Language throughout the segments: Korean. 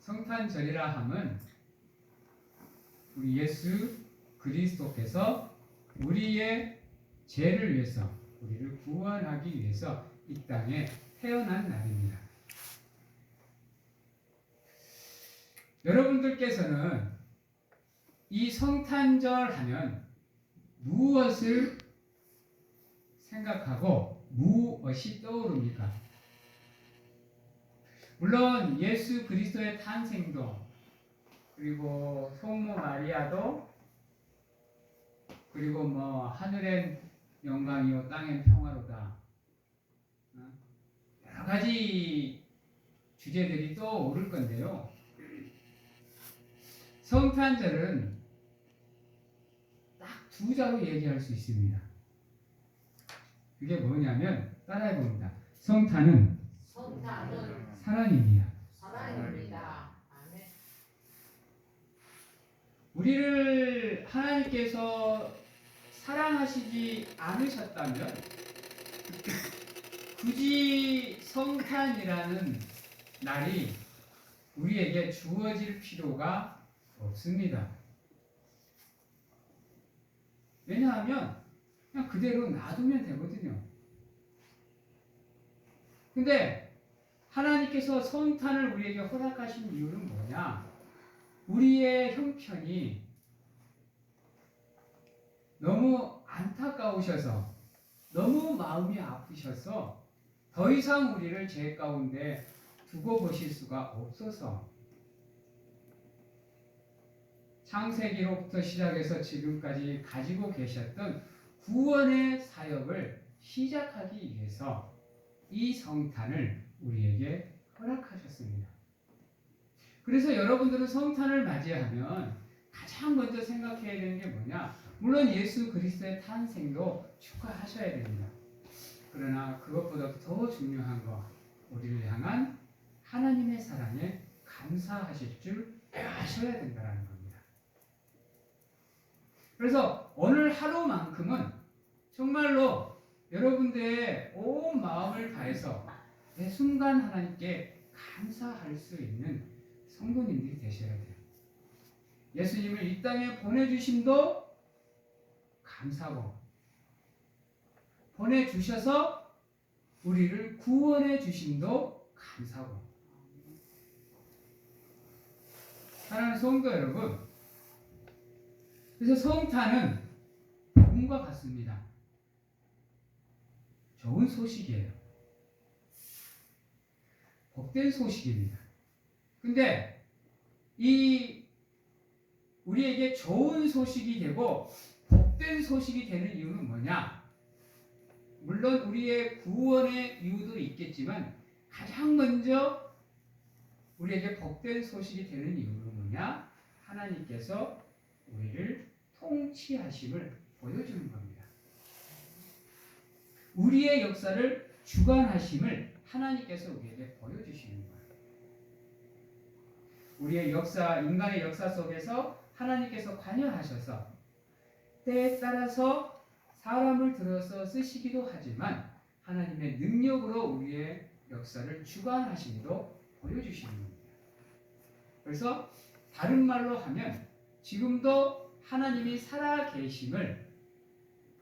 성탄절이라 함은 우리 예수 그리스도께서 우리의 죄를 위해서, 우리를 구원하기 위해서 이 땅에 태어난 날입니다. 여러분들께서는 이 성탄절 하면 무엇을 생각하고 무엇이 떠오릅니까? 물론 예수 그리스도의 탄생도, 그리고 성모 마리아도, 그리고 하늘엔 영광이요 땅엔 평화로다, 여러 가지 주제들이 떠오를 건데요. 성탄절은 딱 두 자로 얘기할 수 있습니다. 그게 뭐냐면 따라해 봅니다. 성탄은 사랑입니다. 아멘. 우리를 하나님께서 사랑하시지 않으셨다면 굳이 성탄이라는 날이 우리에게 주어질 필요가 없습니다. 왜냐하면 그냥 그대로 놔두면 되거든요. 근데 하나님께서 성탄을 우리에게 허락하신 이유는 뭐냐? 우리의 형편이 너무 안타까우셔서, 너무 마음이 아프셔서 더 이상 우리를 죄 가운데 두고 보실 수가 없어서 창세기로부터 시작해서 지금까지 가지고 계셨던 구원의 사역을 시작하기 위해서 이 성탄을 우리에게 허락하셨습니다. 그래서 여러분들은 성탄을 맞이하면 가장 먼저 생각해야 되는 게 뭐냐? 물론 예수 그리스도의 탄생도 축하하셔야 됩니다. 그러나 그것보다 더 중요한 거, 우리를 향한 하나님의 사랑에 감사하실 줄 아셔야 된다는 겁니다. 그래서 오늘 하루만큼은 정말로 여러분들의 온 마음을 다해서 매 순간 하나님께 감사할 수 있는 성도님들이 되셔야 돼요. 예수님을 이 땅에 보내주심도 감사고, 보내주셔서 우리를 구원해 주심도 감사고. 사랑하는 성도 여러분, 그래서 성탄은 복음과 같습니다. 좋은 소식이에요. 복된 소식입니다. 근데 우리에게 좋은 소식이 되고 복된 소식이 되는 이유는 뭐냐? 물론 우리의 구원의 이유도 있겠지만 가장 먼저 우리에게 복된 소식이 되는 이유는 뭐냐? 하나님께서 우리를 통치하심을 보여주는 겁니다. 우리의 역사를 주관하심을 하나님께서 우리에게 보여주시는 거예요. 우리의 역사, 인간의 역사 속에서 하나님께서 관여하셔서 때에 따라서 사람을 들어서 쓰시기도 하지만 하나님의 능력으로 우리의 역사를 주관하심도 보여주시는 겁니다. 그래서 다른 말로 하면 지금도 하나님이 살아 계심을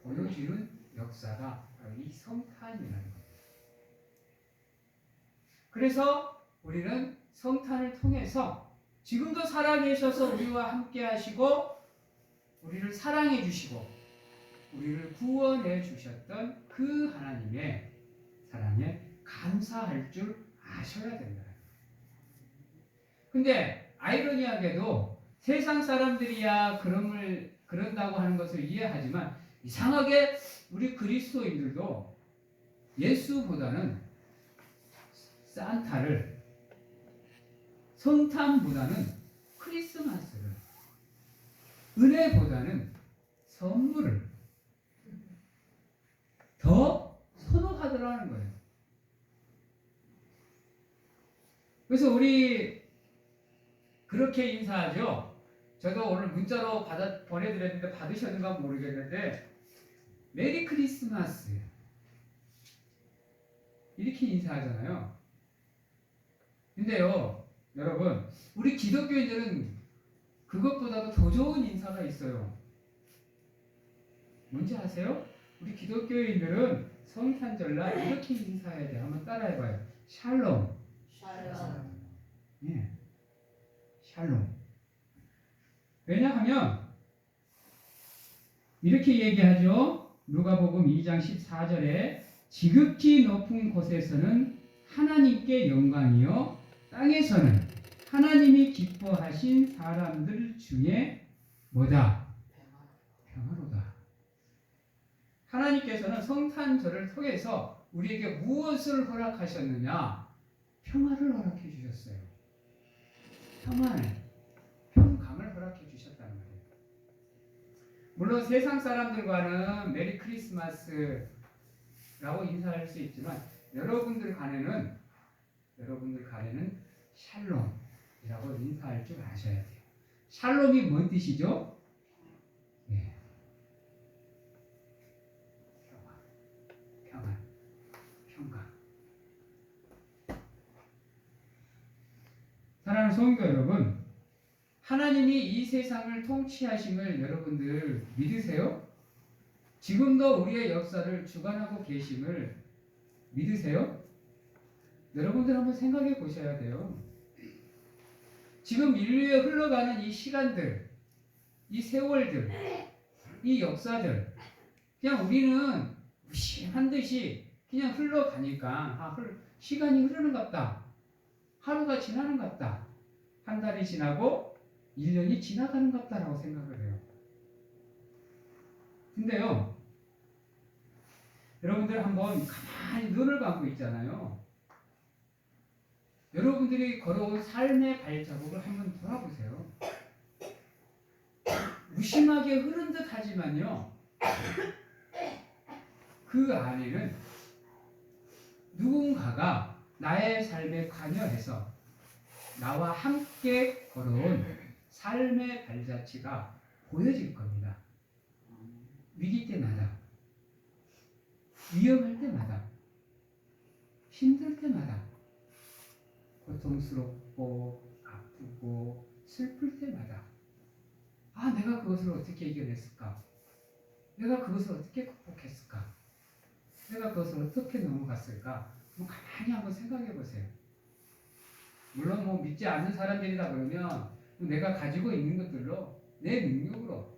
보여주는 역사가 바로 이 성탄이라는 겁니다. 그래서 우리는 성탄을 통해서 지금도 살아 계셔서 우리와 함께 하시고 우리를 사랑해 주시고 우리를 구원해 주셨던 그 하나님의 사랑에 감사할 줄 아셔야 된다. 근데 아이러니하게도 세상 사람들이야 그런다고 하는 것을 이해하지만 이상하게 우리 그리스도인들도 예수보다는 산타를, 성탄보다는 크리스마스를, 은혜보다는 선물을 더 선호하더라는 거예요. 그래서 우리 그렇게 인사하죠. 저도 오늘 문자로 보내드렸는데 받으셨는가 모르겠는데 메리 크리스마스 이렇게 인사하잖아요. 근데요, 여러분, 우리 기독교인들은 그것보다도 더 좋은 인사가 있어요. 뭔지 아세요? 우리 기독교인들은 성탄절날 이렇게 인사해야 돼요. 한번 따라해봐요. 샬롬. 샬롬. 예, 샬롬. 왜냐하면 이렇게 얘기하죠. 누가복음 2장 14절에 지극히 높은 곳에서는 하나님께 영광이요, 땅에서는 하나님이 기뻐하신 사람들 중에 뭐다? 평화로다. 하나님께서는 성탄절을 통해서 우리에게 무엇을 허락하셨느냐? 평화를 허락해 주셨어요. 평강을 허락해 주셨다는 말이에요. 물론 세상 사람들과는 메리 크리스마스라고 인사할 수 있지만 여러분들 간에는 샬롬이라고 인사할 줄 아셔야 돼요. 샬롬이 뭔 뜻이죠? 예. 평강. 사랑하는 성도 여러분, 하나님이 이 세상을 통치하심을 여러분들 믿으세요? 지금도 우리의 역사를 주관하고 계심을 믿으세요? 여러분들 한번 생각해 보셔야 돼요. 지금 인류에 흘러가는 이 시간들, 이 세월들, 이 역사들, 그냥 우리는 무심한 듯이 그냥 흘러가니까 시간이 흐르는 것 같다. 하루가 지나는 것 같다. 한 달이 지나고 1년이 지나가는 것 같다라고 생각을 해요. 근데요, 여러분들 한번 가만히 눈을 감고 있잖아요. 여러분들이 걸어온 삶의 발자국을 한번 돌아보세요. 무심하게 흐른 듯 하지만요, 그 안에는 누군가가 나의 삶에 관여해서 나와 함께 걸어온 삶의 발자취가 보여질 겁니다. 위기 때마다, 위험할 때마다, 힘들 때마다, 고통스럽고 아프고 슬플 때마다 내가 그것을 어떻게 이겨냈을까? 내가 그것을 어떻게 극복했을까? 내가 그것을 어떻게 넘어갔을까? 가만히 한번 생각해 보세요. 물론 믿지 않는 사람들이다 그러면 내가 가지고 있는 것들로, 내 능력으로,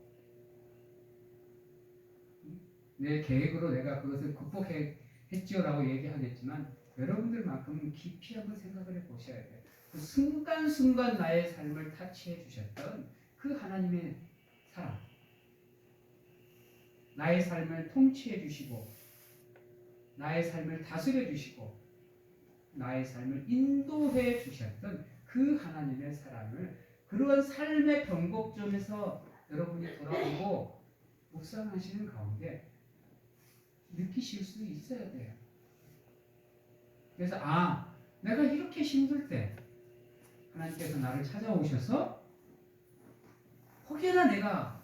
내 계획으로 내가 그것을 극복했지요라고 얘기하겠지만 여러분들만큼은 깊이 한번 생각을 해보셔야 돼요. 그 순간순간 나의 삶을 타치해 주셨던 그 하나님의 사랑, 나의 삶을 통치해 주시고 나의 삶을 다스려 주시고 나의 삶을 인도해 주셨던 그 하나님의 사랑을 그런 삶의 변곡점에서 여러분이 돌아보고 묵상하시는 가운데 느끼실 수 있어야 돼요. 그래서 내가 이렇게 힘들 때 하나님께서 나를 찾아오셔서 혹여나 내가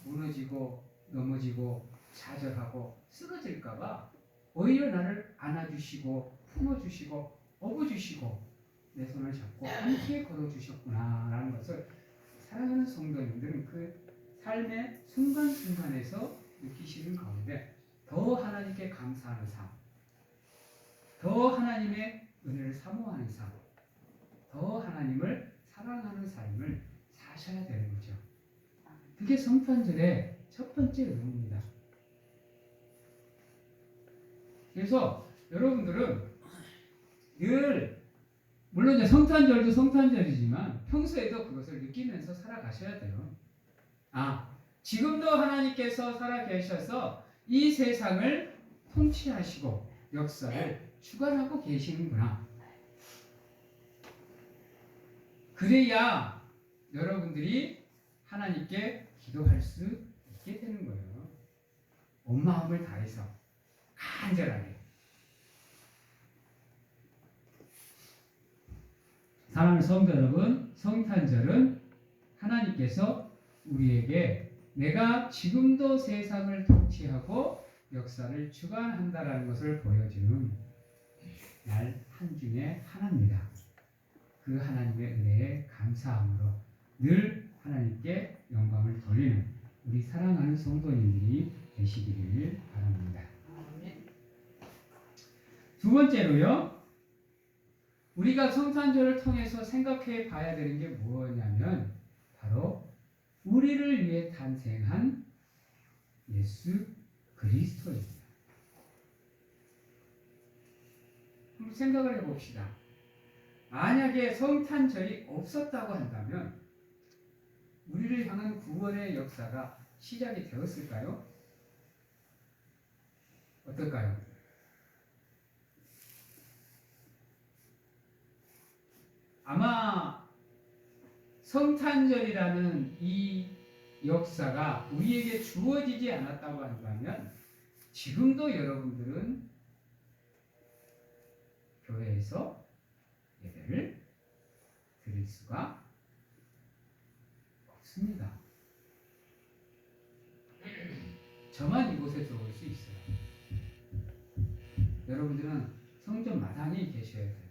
무너지고 넘어지고 좌절하고 쓰러질까봐 오히려 나를 안아주시고 품어주시고 업어주시고 내 손을 잡고 함께 걸어주셨구나 라는 것을 사랑하는 성도님들은 그 삶의 순간순간에서 느끼시는 가운데 더 하나님께 감사하는 삶, 더 하나님의 은혜를 사모하는 삶, 더 하나님을 사랑하는 삶을 사셔야 되는 거죠. 그게 성탄절의 첫 번째 의미입니다. 그래서 여러분들은 늘 물론 이제 성탄절도 성탄절이지만 평소에도 그것을 느끼면서 살아가셔야 돼요. 지금도 하나님께서 살아계셔서 이 세상을 통치하시고 역사를 주관하고 계시는구나. 그래야 여러분들이 하나님께 기도할 수 있게 되는 거예요. 온 마음을 다해서 간절하게. 사랑하는 성도 여러분, 성탄절은 하나님께서 우리에게 내가 지금도 세상을 통치하고 역사를 주관한다라는 것을 보여주는 날 한 중에 하나입니다. 그 하나님의 은혜에 감사함으로 늘 하나님께 영광을 돌리는 우리 사랑하는 성도님들이 되시기를 바랍니다. 아멘. 두 번째로요. 우리가 성탄절을 통해서 생각해 봐야 되는 게 뭐냐면 바로 우리를 위해 탄생한 예수 그리스도입니다. 한번 생각을 해봅시다. 만약에 성탄절이 없었다고 한다면 우리를 향한 구원의 역사가 시작이 되었을까요? 어떨까요? 아마 성탄절이라는 이 역사가 우리에게 주어지지 않았다고 한다면 지금도 여러분들은 교회에서 예배를 드릴 수가 없습니다. 저만 이곳에 들어올 수 있어요. 여러분들은 성전 마당에 계셔야 돼요.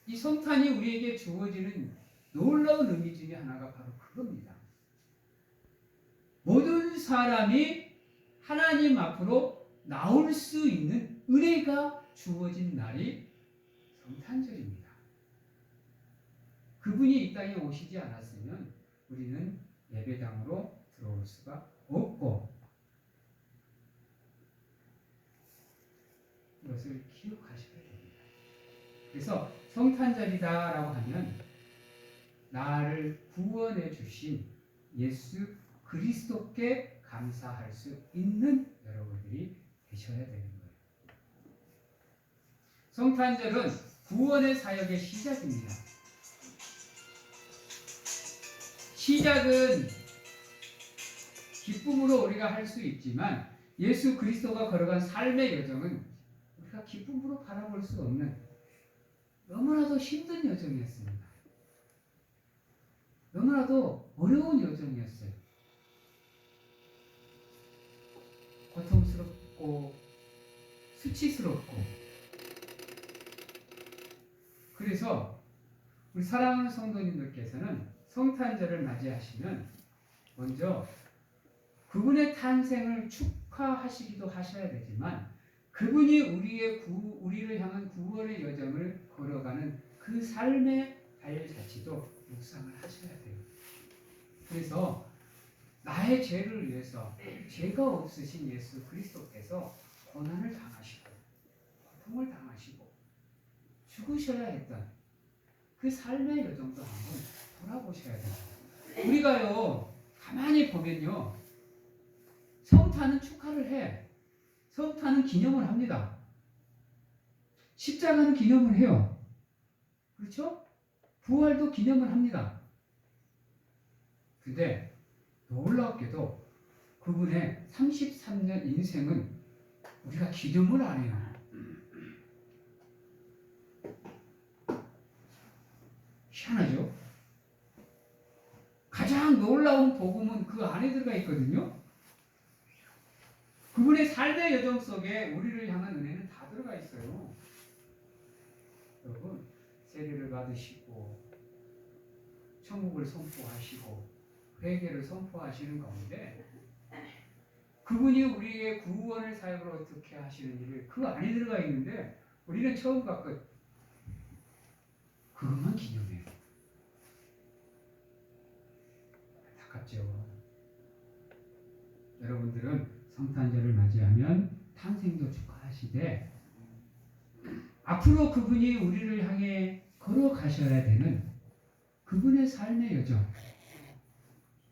이 성탄이 우리에게 주어지는 놀라운 의미 중에 하나가 바로 그겁니다. 모든 사람이 하나님 앞으로 나올 수 있는 은혜가 주어진 날이 성탄절입니다. 그분이 이 땅에 오시지 않았으면 우리는 예배당으로 들어올 수가 없고 이것을 기억하셔야 됩니다. 그래서 성탄절이다라고 하면 나를 구원해 주신 예수 그리스도께 감사할 수 있는 여러분들이 되셔야 되는 거예요. 성탄절은 구원의 사역의 시작입니다. 시작은 기쁨으로 우리가 할 수 있지만 예수 그리스도가 걸어간 삶의 여정은 우리가 기쁨으로 바라볼 수 없는 너무나도 힘든 여정이었습니다. 너무나도 어려운 여정이었어요. 고통스럽고 수치스럽고 그래서 우리 사랑하는 성도님들께서는 성탄절을 맞이하시면 먼저 그분의 탄생을 축하하시기도 하셔야 되지만 그분이 우리를 향한 구원의 여정을 걸어가는 그 삶의 발자취도 묵상을 하셔야 돼요. 그래서 나의 죄를 위해서 죄가 없으신 예수 그리스도께서 고난을 당하시고 고통을 당하시고 죽으셔야 했던 그 삶의 여정도 한번 돌아보셔야 됩니다. 우리가요 가만히 보면요 성탄은 축하를 해. 성탄은 기념을 합니다. 십자가는 기념을 해요. 그렇죠? 부활도 기념을 합니다. 근데 놀랍게도 그분의 33년 인생은 우리가 기념을 안 해요. 희한하죠? 가장 놀라운 복음은 그 안에 들어가 있거든요. 그분의 삶의 여정 속에 우리를 향한 은혜는 다 들어가 있어요. 여러분, 세례를 받으시고 천국을 선포하시고 회개를 선포하시는 가운데 그분이 우리의 구원의 사역을 어떻게 하시는 일을 그 안에 들어가 있는데 우리는 처음과 끝 그것만 기념해요. 안타깝죠. 여러분들은 성탄절을 맞이하면 탄생도 축하하시되 앞으로 그분이 우리를 향해 걸어가셔야 되는 그분의 삶의 여정,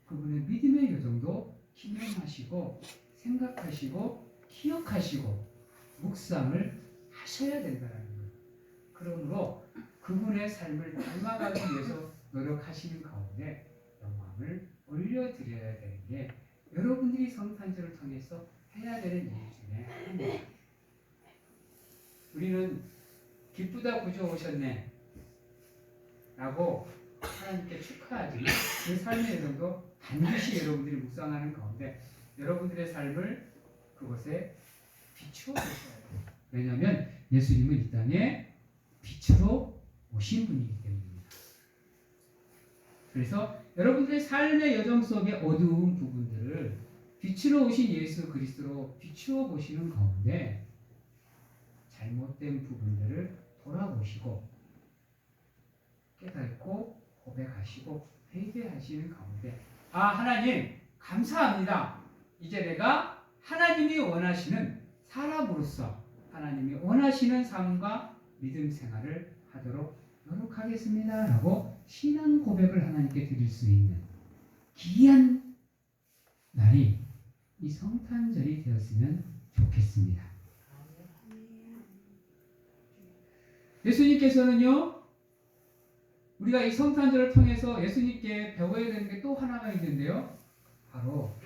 그분의 믿음의 여정도 기념하시고 생각하시고 기억하시고 묵상을 하셔야 된다는 거예요. 그러므로 그분의 삶을 닮아가기 위해서 노력하시는 가운데 영광을 올려드려야 되는 게 여러분들이 성탄절을 통해서 해야 되는 일 중에 하나입니다. 우리는 기쁘다 구주 오셨네 라고 하나님께 축하하지만 그 삶의 여정도 반드시 여러분들이 묵상하는 가운데 여러분들의 삶을 그곳에 비추어 보셔야 돼요. 왜냐하면 예수님은 이 땅에 빛으로 오신 분이기 때문입니다. 그래서 여러분들의 삶의 여정 속의 어두운 부분들을 빛으로 오신 예수 그리스도로 비추어 보시는 가운데 잘못된 부분들을 돌아보시고 깨닫고 고백하시고 회개하시는 가운데 하나님 감사합니다. 이제 내가 하나님이 원하시는 사람으로서 하나님이 원하시는 삶과 믿음 생활을 하도록 노력하겠습니다. 라고 신앙 고백을 하나님께 드릴 수 있는 귀한 날이 이 성탄절이 되었으면 좋겠습니다. 예수님께서는요, 우리가 이 성탄절을 통해서 예수님께 배워야 되는 게 또 하나가 있는데요. 바로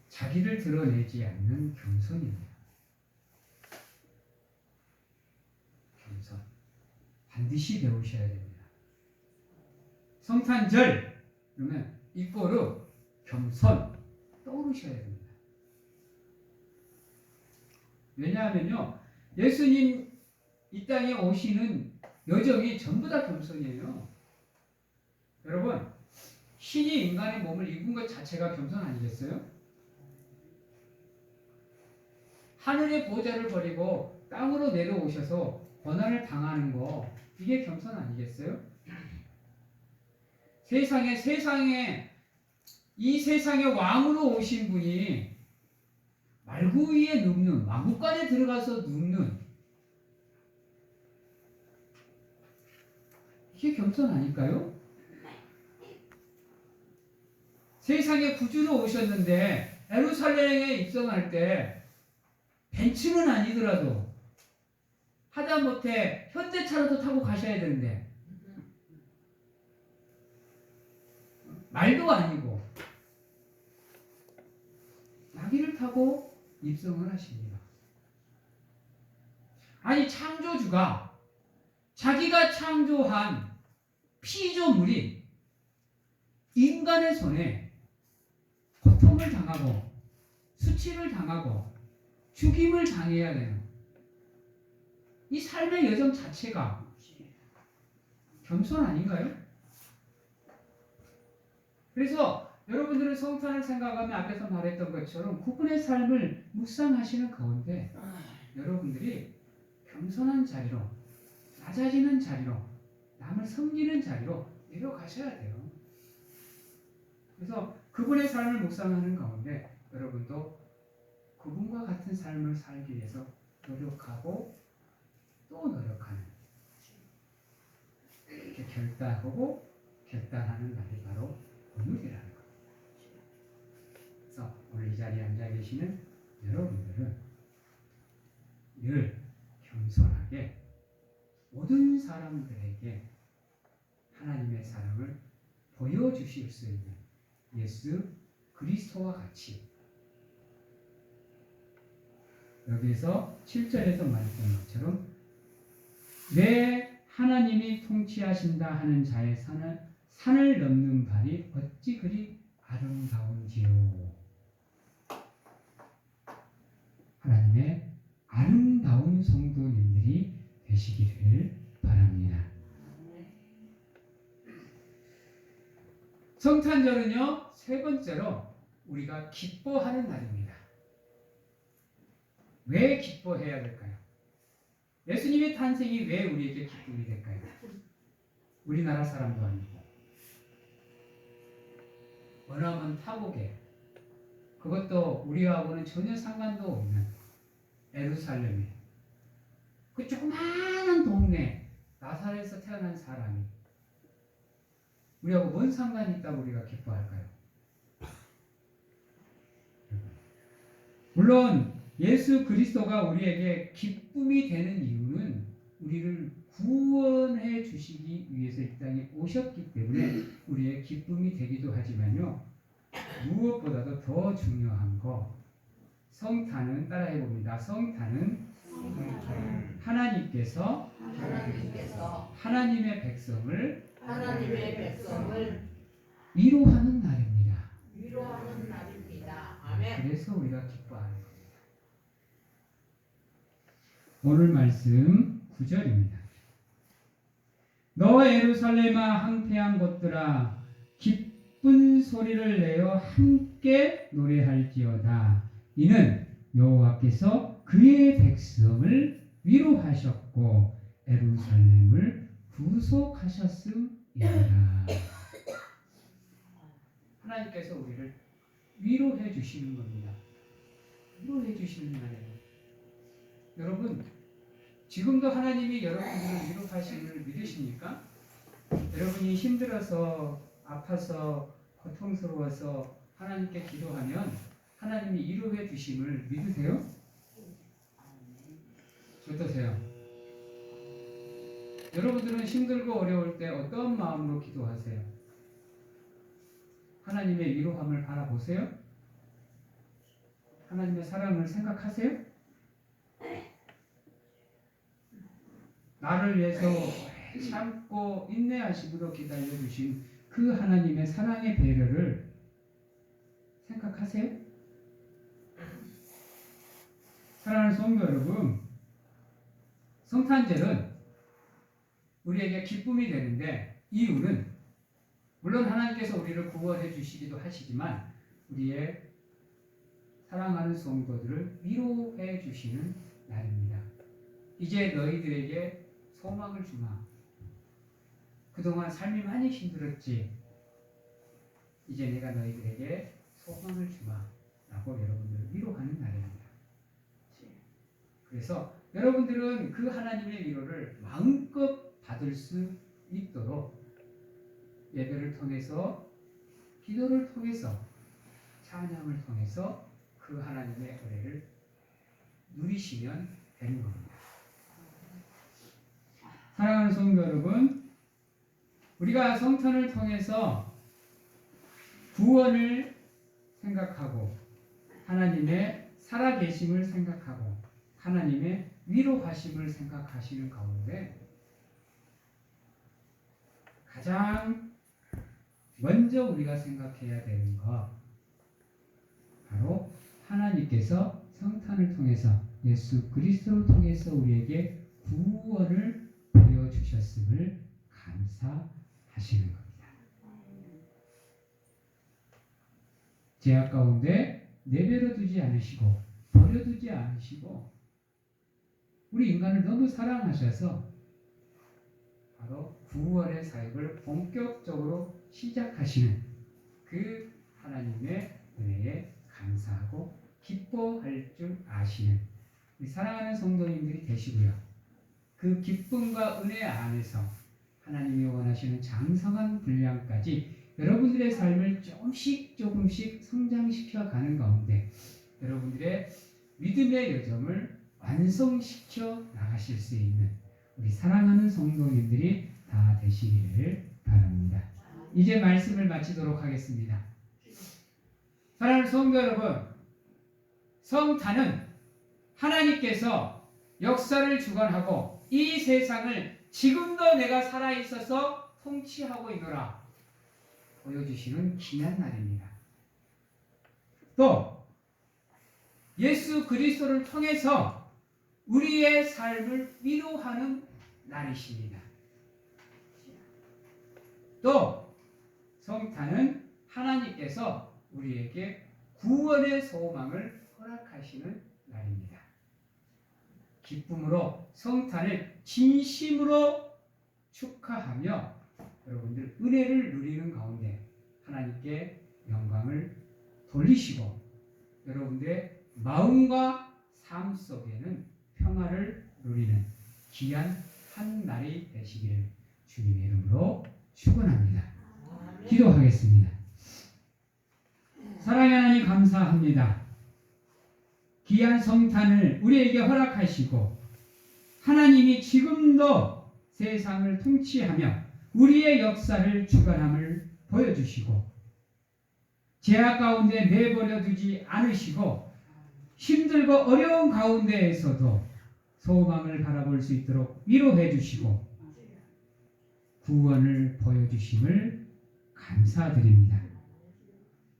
자기를 드러내지 않는 겸손입니다. 겸손. 반드시 배우셔야 됩니다. 성탄절 그러면 이꼬르 겸손 떠오르셔야 됩니다. 왜냐하면요, 예수님 이 땅에 오시는 여정이 전부 다 겸손이에요. 여러분, 신이 인간의 몸을 입은 것 자체가 겸손 아니겠어요? 하늘의 보좌를 버리고 땅으로 내려오셔서 고난을 당하는 거, 이게 겸손 아니겠어요? 이 세상의 왕으로 오신 분이 말구 위에 눕는, 마구간에 들어가서 눕는, 이게 겸손 아닐까요? 세상의 구주로 오셨는데 예루살렘에 입성할 때 벤츠는 아니더라도 하다못해 현대차라도 타고 가셔야 되는데 말도 아니고 나귀를 타고 입성을 하십니다. 아니, 창조주가 자기가 창조한 피조물이 인간의 손에 고통을 당하고 수치를 당하고 죽임을 당해야 되는 이 삶의 여정 자체가 겸손 아닌가요? 그래서 여러분들은 성탄을 생각하면 앞에서 말했던 것처럼 그분의 삶을 묵상하시는 가운데 여러분들이 겸손한 자리로, 낮아지는 자리로, 남을 섬기는 자리로 내려가셔야 돼요. 그래서 그분의 삶을 묵상하는 가운데 여러분도 그분과 같은 삶을 살기 위해서 노력하고 또 노력하는, 이렇게 결단하고 결단하는 날이 바로 오늘이라는 거예요. 그래서 오늘 이 자리에 앉아 계시는 여러분들은 늘 겸손하게 모든 사람들에게 하나님의 사랑을 보여주실 수 있는 예수 그리스도와 같이, 여기에서 7절에서 말했던 것처럼 내 하나님이 통치하신다 하는 자의 산을 넘는 발이 어찌 그리 아름다운지요. 하나님의 아름다운 성도님들이 되시기를 바랍니다. 성탄절은요, 세 번째로 우리가 기뻐하는 날입니다. 왜 기뻐해야 될까요? 예수님의 탄생이 왜 우리에게 기쁨이 될까요? 우리나라 사람도 아니고 머나먼 타국에, 그것도 우리하고는 전혀 상관도 없는 예루살렘에, 그 조그마한 동네 나사렛에서 태어난 사람이 우리하고 뭔 상관이 있다고 우리가 기뻐할까요? 물론 예수 그리스도가 우리에게 기쁨이 되는 이유는 우리를 구원해 주시기 위해서 이 땅에 오셨기 때문에 우리의 기쁨이 되기도 하지만요, 무엇보다도 더 중요한 거, 성탄은, 따라해 봅니다. 성탄은 하나님께서 하나님의 백성을 위로하는 날입니다. 아멘. 그래서 우리가 기뻐하는 겁니다. 오늘 말씀 9절입니다. 너 예루살렘아 항폐한 곳들아 기쁜 소리를 내어 함께 노래할지어다. 이는 여호와께서 그의 백성을 위로하셨고 예루살렘을 구속하셨음이니라. 하나님께서 우리를 위로해 주시는 겁니다. 위로해 주시는 날이에요. 여러분, 지금도 하나님이 여러분들을 위로하심을 믿으십니까? 여러분이 힘들어서 아파서 고통스러워서 하나님께 기도하면 하나님이 위로해 주심을 믿으세요? 어떠세요? 여러분들은 힘들고 어려울 때 어떤 마음으로 기도하세요? 하나님의 위로함을 바라보세요? 하나님의 사랑을 생각하세요? 나를 위해서 참고 인내하심으로 기다려주신 그 하나님의 사랑의 배려를 생각하세요? 사랑하는 성도 여러분, 성탄절은 우리에게 기쁨이 되는데 이유는 물론 하나님께서 우리를 구원해 주시기도 하시지만 우리의 사랑하는 성도들을 위로해 주시는 날입니다. 이제 너희들에게 소망을 주마. 그동안 삶이 많이 힘들었지. 이제 내가 너희들에게 소망을 주마. 라고 여러분들을 위로하는 날입니다. 그래서 여러분들은 그 하나님의 위로를 마음껏 받을 수 있도록 예배를 통해서, 기도를 통해서, 찬양을 통해서 그 하나님의 은혜를 누리시면 되는 겁니다. 사랑하는 성도 여러분, 우리가 성탄을 통해서 구원을 생각하고 하나님의 살아계심을 생각하고 하나님의 위로하심을 생각하시는 가운데 가장 먼저 우리가 생각해야 되는 것, 바로 하나님께서 성탄을 통해서 예수 그리스도를 통해서 우리에게 구원을 보여주셨음을 감사하시는 겁니다. 죄악 가운데 내버려 두지 않으시고 버려두지 않으시고 우리 인간을 너무 사랑하셔서 바로 구원의 사역을 본격적으로 시작하시는 그 하나님의 은혜에 감사하고 기뻐할 줄 아시는 우리 사랑하는 성도님들이 되시고요. 그 기쁨과 은혜 안에서 하나님이 원하시는 장성한 분량까지 여러분들의 삶을 조금씩 성장시켜 가는 가운데 여러분들의 믿음의 여정을 완성시켜 나가실 수 있는 우리 사랑하는 성도님들이 다 되시기를 바랍니다. 이제 말씀을 마치도록 하겠습니다. 사랑하는 성도 여러분, 성탄은 하나님께서 역사를 주관하고 이 세상을 지금도 내가 살아있어서 통치하고 있노라 보여주시는 귀한 날입니다. 또 예수 그리스도를 통해서 우리의 삶을 위로하는 날이십니다. 또 성탄은 하나님께서 우리에게 구원의 소망을 허락하시는 날입니다. 기쁨으로 성탄을 진심으로 축하하며 여러분들 은혜를 누리는 가운데 하나님께 영광을 돌리시고 여러분들의 마음과 삶 속에는 평화를 누리는 귀한 한 날이 되시기를 주님의 이름으로 축원합니다. 기도하겠습니다. 사랑의 하나님 감사합니다. 귀한 성탄을 우리에게 허락하시고 하나님이 지금도 세상을 통치하며 우리의 역사를 주관함을 보여주시고 죄악 가운데 내버려 두지 않으시고 힘들고 어려운 가운데에서도 소망을 바라볼 수 있도록 위로해 주시고 구원을 보여주심을 감사드립니다.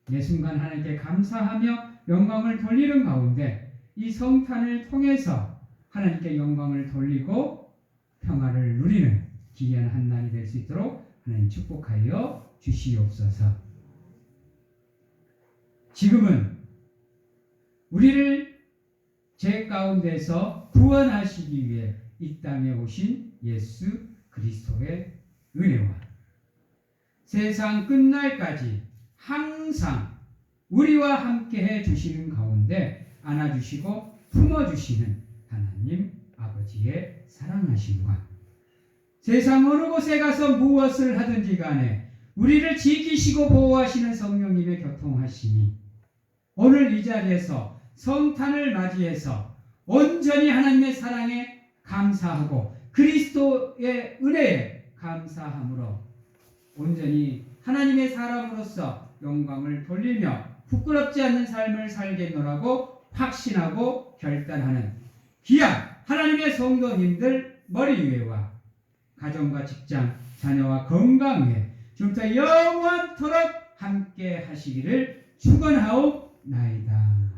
매 순간 하나님께 감사하며 영광을 돌리는 가운데 이 성탄을 통해서 하나님께 영광을 돌리고 평화를 누리는 귀한 한 날이 될 수 있도록 하나님 축복하여 주시옵소서. 지금은 우리를 죄 가운데서 구원하시기 위해 이 땅에 오신 예수 그리스도의 은혜와 세상 끝날까지 항상 우리와 함께 해 주시는 가운데 안아주시고 품어주시는 하나님 아버지의 사랑하심과 세상 어느 곳에 가서 무엇을 하든지 간에 우리를 지키시고 보호하시는 성령님의 교통하심이 오늘 이 자리에서 성탄을 맞이해서 온전히 하나님의 사랑에 감사하고 그리스도의 은혜에 감사함으로 온전히 하나님의 사람으로서 영광을 돌리며 부끄럽지 않는 삶을 살겠노라고 확신하고 결단하는 귀한 하나님의 성도님들 머리 위에와 가정과 직장, 자녀와 건강 위에 지금부터 영원토록 함께 하시기를 축원하옵나이다.